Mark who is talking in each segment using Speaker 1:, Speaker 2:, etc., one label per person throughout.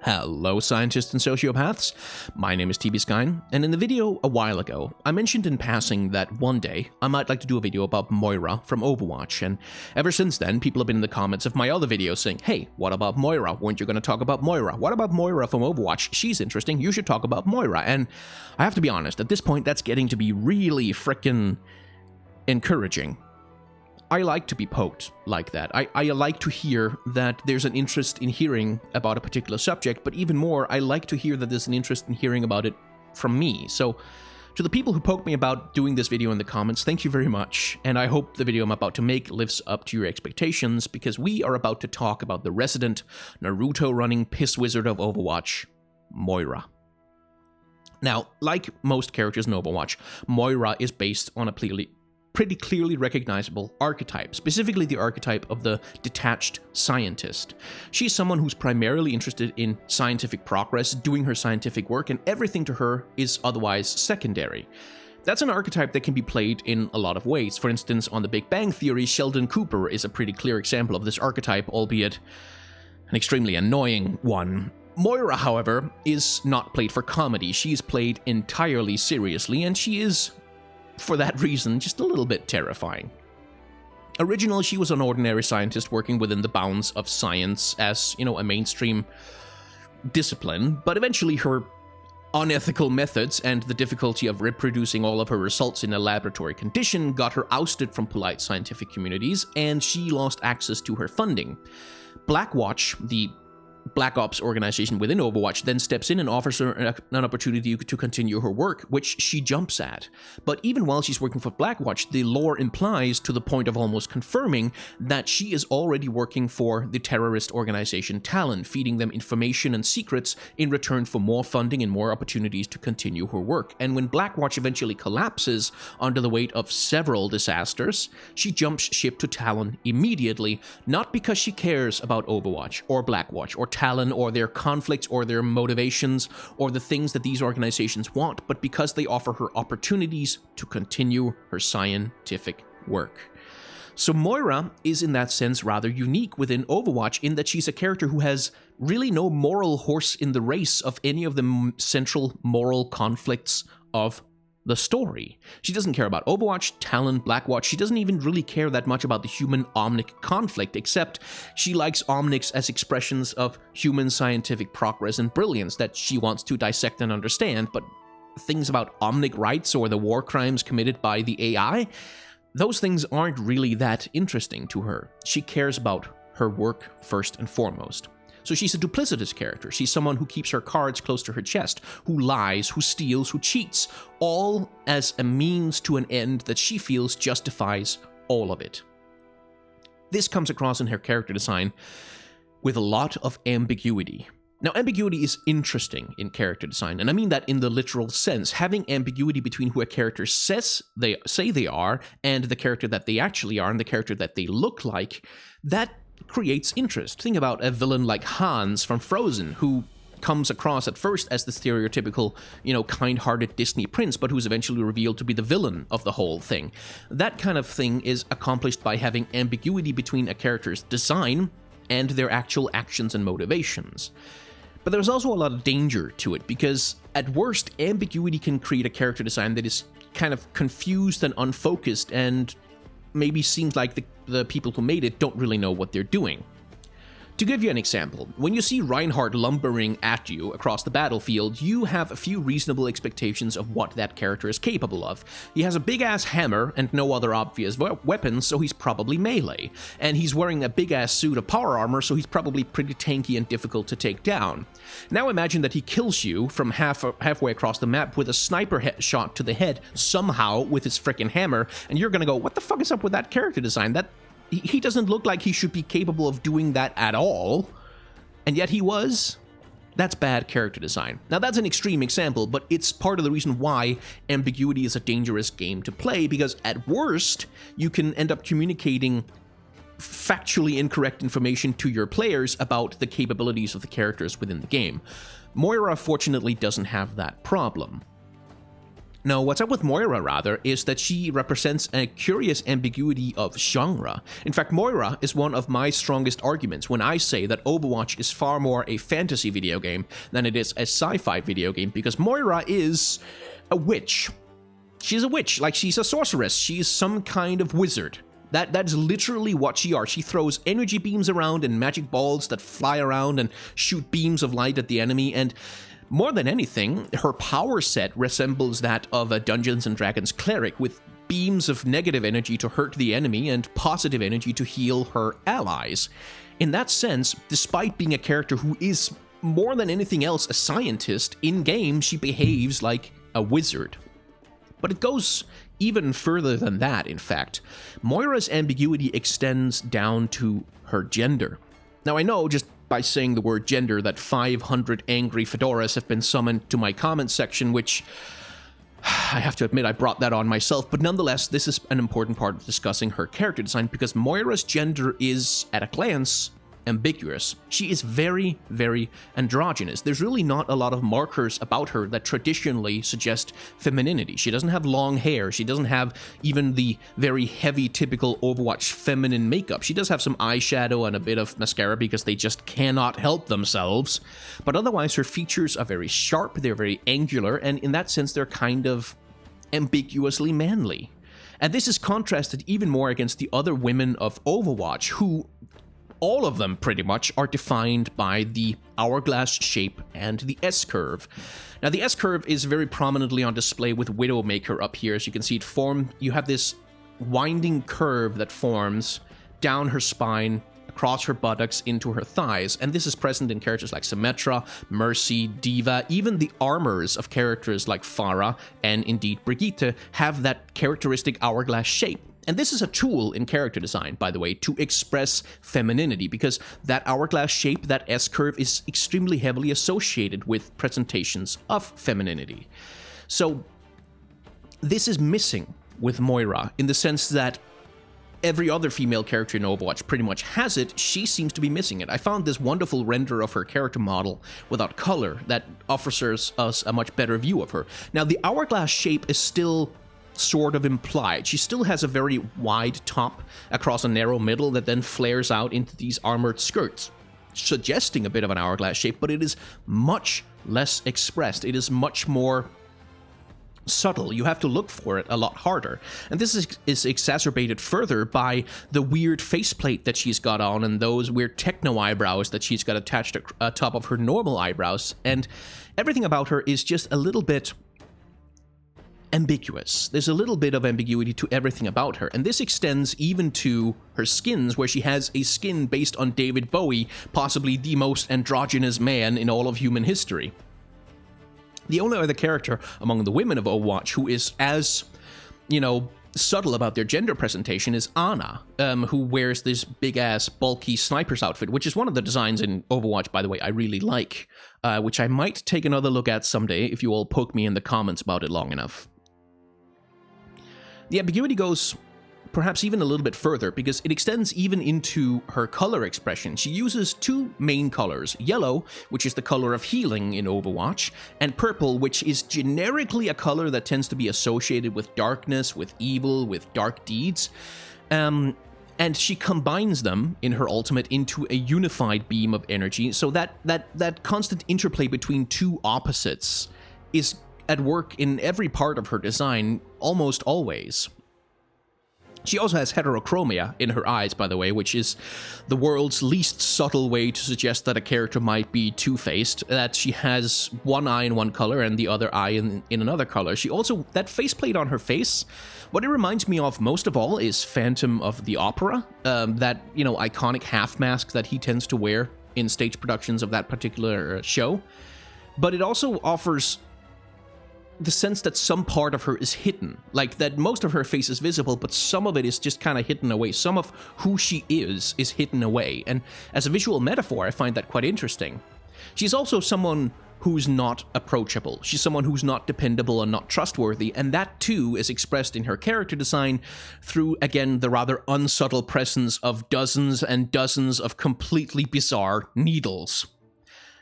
Speaker 1: Hello scientists and sociopaths, my name is TBSkine, and in the video a while ago, I mentioned in passing that one day I might like to do a video about Moira from Overwatch, and ever since then people have been in the comments of my other videos saying, hey, what about Moira? Weren't you going to talk about Moira? What about Moira from Overwatch? She's interesting, you should talk about Moira. And I have to be honest, at this point that's getting to be really frickin' encouraging. I like to be poked like that. I like to hear that there's an interest in hearing about a particular subject, but even more, I like to hear that there's an interest in hearing about it from me. So, to the people who poked me about doing this video in the comments, thank you very much, and I hope the video I'm about to make lives up to your expectations, because we are about to talk about the resident Naruto-running piss wizard of Overwatch, Moira. Now, like most characters in Overwatch, Moira is based on a pretty clearly recognizable archetype, specifically the archetype of the detached scientist. She's someone who's primarily interested in scientific progress, doing her scientific work, and everything to her is otherwise secondary. That's an archetype that can be played in a lot of ways. For instance, on The Big Bang Theory, Sheldon Cooper is a pretty clear example of this archetype, albeit an extremely annoying one. Moira, however, is not played for comedy. She is played entirely seriously, and she is, for that reason, just a little bit terrifying. Originally, she was an ordinary scientist working within the bounds of science as, a mainstream discipline, but eventually her unethical methods and the difficulty of reproducing all of her results in a laboratory condition got her ousted from polite scientific communities, and she lost access to her funding. Blackwatch, the Black Ops organization within Overwatch, then steps in and offers her an opportunity to continue her work, which she jumps at. But even while she's working for Blackwatch, the lore implies, to the point of almost confirming, that she is already working for the terrorist organization Talon, feeding them information and secrets in return for more funding and more opportunities to continue her work. And when Blackwatch eventually collapses under the weight of several disasters, she jumps ship to Talon immediately, not because she cares about Overwatch or Blackwatch or Talon or their conflicts or their motivations or the things that these organizations want, but because they offer her opportunities to continue her scientific work. So Moira is in that sense rather unique within Overwatch in that she's a character who has really no moral horse in the race of any of the central moral conflicts of the story. She doesn't care about Overwatch, Talon, Blackwatch. She doesn't even really care that much about the human-Omnic conflict, except she likes Omnics as expressions of human scientific progress and brilliance that she wants to dissect and understand, but things about Omnic rights or the war crimes committed by the AI, those things aren't really that interesting to her. She cares about her work first and foremost. So she's a duplicitous character. She's someone who keeps her cards close to her chest, who lies, who steals, who cheats, all as a means to an end that she feels justifies all of it. This comes across in her character design with a lot of ambiguity. Now, ambiguity is interesting in character design, and I mean that in the literal sense. Having ambiguity between who a character say they are and the character that they actually are and the character that they look like, that creates interest. Think about a villain like Hans from Frozen, who comes across at first as the stereotypical, kind-hearted Disney prince, but who's eventually revealed to be the villain of the whole thing. That kind of thing is accomplished by having ambiguity between a character's design and their actual actions and motivations. But there's also a lot of danger to it, because at worst, ambiguity can create a character design that is kind of confused and unfocused and maybe seems like the people who made it don't really know what they're doing. To give you an example, when you see Reinhardt lumbering at you across the battlefield, you have a few reasonable expectations of what that character is capable of. He has a big-ass hammer and no other obvious weapons, so he's probably melee. And he's wearing a big-ass suit of power armor, so he's probably pretty tanky and difficult to take down. Now imagine that he kills you from halfway across the map with a sniper shot to the head, somehow with his frickin' hammer, and you're gonna go, what the fuck is up with that character design? He doesn't look like he should be capable of doing that at all, and yet he was. That's bad character design. Now, that's an extreme example, but it's part of the reason why ambiguity is a dangerous game to play, because at worst, you can end up communicating factually incorrect information to your players about the capabilities of the characters within the game. Moira, fortunately, doesn't have that problem. No, what's up with Moira, rather, is that she represents a curious ambiguity of genre. In fact, Moira is one of my strongest arguments when I say that Overwatch is far more a fantasy video game than it is a sci-fi video game, because Moira is a witch. She's a witch, like she's a sorceress, she's some kind of wizard. That's literally what she are. She throws energy beams around and magic balls that fly around and shoot beams of light at the enemy, and more than anything, her power set resembles that of a Dungeons & Dragons cleric, with beams of negative energy to hurt the enemy and positive energy to heal her allies. In that sense, despite being a character who is more than anything else a scientist, in-game she behaves like a wizard. But it goes even further than that, in fact. Moira's ambiguity extends down to her gender. Now, I know just by saying the word gender that 500 angry fedoras have been summoned to my comment section, which I have to admit I brought that on myself, but nonetheless, this is an important part of discussing her character design, because Moira's gender is, at a glance, ambiguous. She is very, very androgynous. There's really not a lot of markers about her that traditionally suggest femininity. She doesn't have long hair. She doesn't have even the very heavy, typical Overwatch feminine makeup. She does have some eyeshadow and a bit of mascara because they just cannot help themselves. But otherwise, her features are very sharp, they're very angular, and in that sense, they're kind of ambiguously manly. And this is contrasted even more against the other women of Overwatch, who all of them, pretty much, are defined by the hourglass shape and the S-curve. Now, the S-curve is very prominently on display with Widowmaker up here. As you can see, you have this winding curve that forms down her spine, across her buttocks, into her thighs. And this is present in characters like Symmetra, Mercy, Diva. Even the armors of characters like Pharah and, indeed, Brigitte have that characteristic hourglass shape. And this is a tool in character design, by the way, to express femininity, because that hourglass shape, that S-curve, is extremely heavily associated with presentations of femininity. So this is missing with Moira, in the sense that every other female character in Overwatch pretty much has it. She seems to be missing it. I found this wonderful render of her character model without color that offers us a much better view of her. Now, the hourglass shape is still sort of implied. She still has a very wide top across a narrow middle that then flares out into these armored skirts, suggesting a bit of an hourglass shape, but it is much less expressed. It is much more subtle. You have to look for it a lot harder. And this is exacerbated further by the weird faceplate that she's got on and those weird techno eyebrows that she's got attached atop of her normal eyebrows. And everything about her is just a little bit ambiguous. There's a little bit of ambiguity to everything about her, and this extends even to her skins, where she has a skin based on David Bowie, possibly the most androgynous man in all of human history. The only other character among the women of Overwatch who is as, subtle about their gender presentation is Ana, who wears this big-ass, bulky sniper's outfit, which is one of the designs in Overwatch, by the way, I really like, which I might take another look at someday if you all poke me in the comments about it long enough. The ambiguity goes perhaps even a little bit further, because it extends even into her color expression. She uses two main colors, yellow, which is the color of healing in Overwatch, and purple, which is generically a color that tends to be associated with darkness, with evil, with dark deeds. And she combines them in her ultimate into a unified beam of energy, so that constant interplay between two opposites is at work in every part of her design, almost always. She also has heterochromia in her eyes, by the way, which is the world's least subtle way to suggest that a character might be two-faced, that she has one eye in one color and the other eye in another color. She also, that faceplate on her face, what it reminds me of most of all is Phantom of the Opera, that, iconic half mask that he tends to wear in stage productions of that particular show. But it also offers the sense that some part of her is hidden, like that most of her face is visible, but some of it is just kind of hidden away. Some of who she is hidden away, and as a visual metaphor, I find that quite interesting. She's also someone who's not approachable. She's someone who's not dependable and not trustworthy, and that too is expressed in her character design through, again, the rather unsubtle presence of dozens and dozens of completely bizarre needles.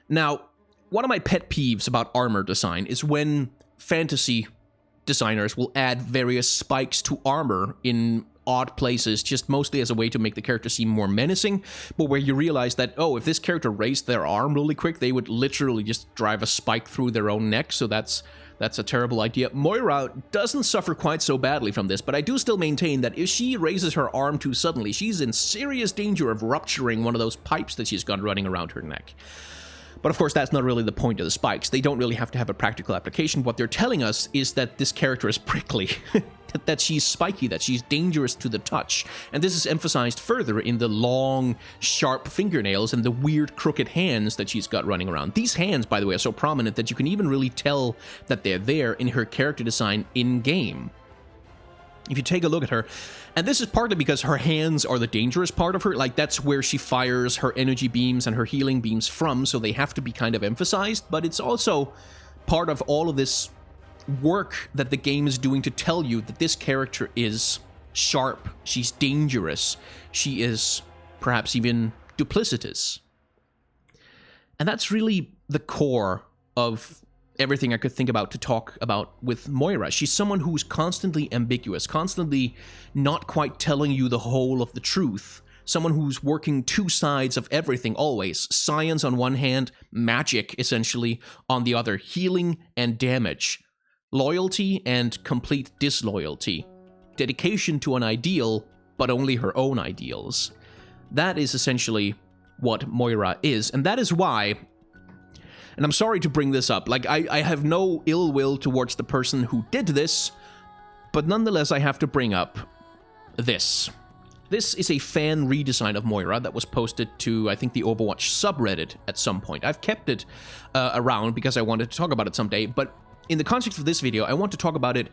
Speaker 1: Now, one of my pet peeves about armor design is when fantasy designers will add various spikes to armor in odd places, just mostly as a way to make the character seem more menacing, but where you realize that, oh, if this character raised their arm really quick, they would literally just drive a spike through their own neck, so that's a terrible idea. Moira doesn't suffer quite so badly from this, but I do still maintain that if she raises her arm too suddenly, she's in serious danger of rupturing one of those pipes that she's got running around her neck. But of course, that's not really the point of the spikes. They don't really have to have a practical application. What they're telling us is that this character is prickly, that she's spiky, that she's dangerous to the touch. And this is emphasized further in the long, sharp fingernails and the weird crooked hands that she's got running around. These hands, by the way, are so prominent that you can even really tell that they're there in her character design in-game. If you take a look at her, and this is partly because her hands are the dangerous part of her, like that's where she fires her energy beams and her healing beams from, so they have to be kind of emphasized, but it's also part of all of this work that the game is doing to tell you that this character is sharp, she's dangerous, she is perhaps even duplicitous. And that's really the core of everything I could think about to talk about with Moira. She's someone who's constantly ambiguous, constantly not quite telling you the whole of the truth. Someone who's working two sides of everything always. Science on one hand, magic essentially on the other. Healing and damage. Loyalty and complete disloyalty. Dedication to an ideal, but only her own ideals. That is essentially what Moira is, and that is why, and I'm sorry to bring this up, like, I have no ill will towards the person who did this, but nonetheless I have to bring up this. This is a fan redesign of Moira that was posted to, I think, the Overwatch subreddit at some point. I've kept it around because I wanted to talk about it someday, but in the context of this video, I want to talk about it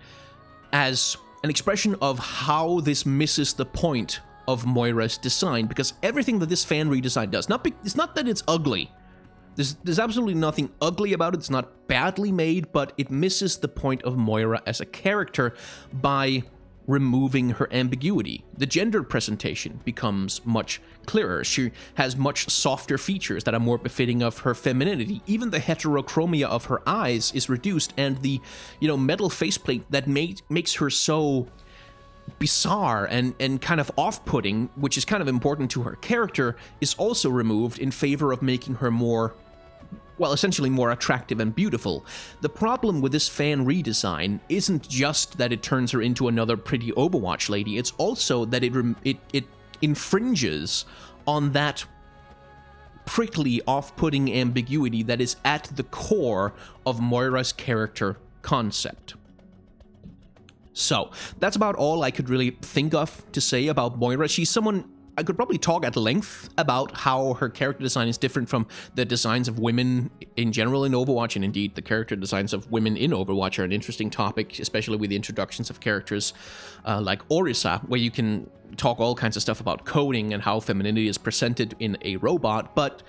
Speaker 1: as an expression of how this misses the point of Moira's design, because everything that this fan redesign does, it's not that it's ugly. There's absolutely nothing ugly about it. It's not badly made, but it misses the point of Moira as a character by removing her ambiguity. The gender presentation becomes much clearer. She has much softer features that are more befitting of her femininity. Even the heterochromia of her eyes is reduced, and the, metal faceplate that makes her so bizarre and kind of off-putting, which is kind of important to her character, is also removed in favor of making her more, well, essentially more attractive and beautiful. The problem with this fan redesign isn't just that it turns her into another pretty Overwatch lady, it's also that it infringes on that prickly, off-putting ambiguity that is at the core of Moira's character concept. So, that's about all I could really think of to say about Moira. She's someone I could probably talk at length about how her character design is different from the designs of women in general in Overwatch, and indeed the character designs of women in Overwatch are an interesting topic, especially with the introductions of characters like Orisa, where you can talk all kinds of stuff about coding and how femininity is presented in a robot, but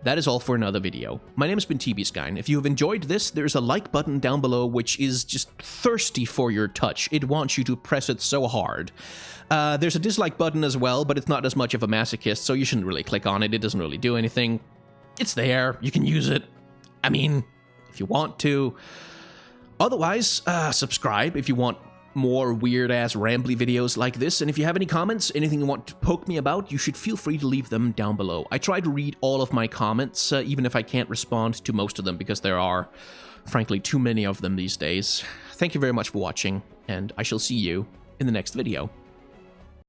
Speaker 1: that is all for another video. My name has been TBSkyne. If you have enjoyed this, there's a like button down below which is just thirsty for your touch. It wants you to press it so hard. There's a dislike button as well, but it's not as much of a masochist, so you shouldn't really click on it. It doesn't really do anything. It's there. You can use it. I mean, if you want to. Otherwise, subscribe if you want more weird-ass rambly videos like this, and if you have any comments, anything you want to poke me about, you should feel free to leave them down below. I try to read all of my comments, even if I can't respond to most of them, because there are, frankly, too many of them these days. Thank you very much for watching, and I shall see you in the next video.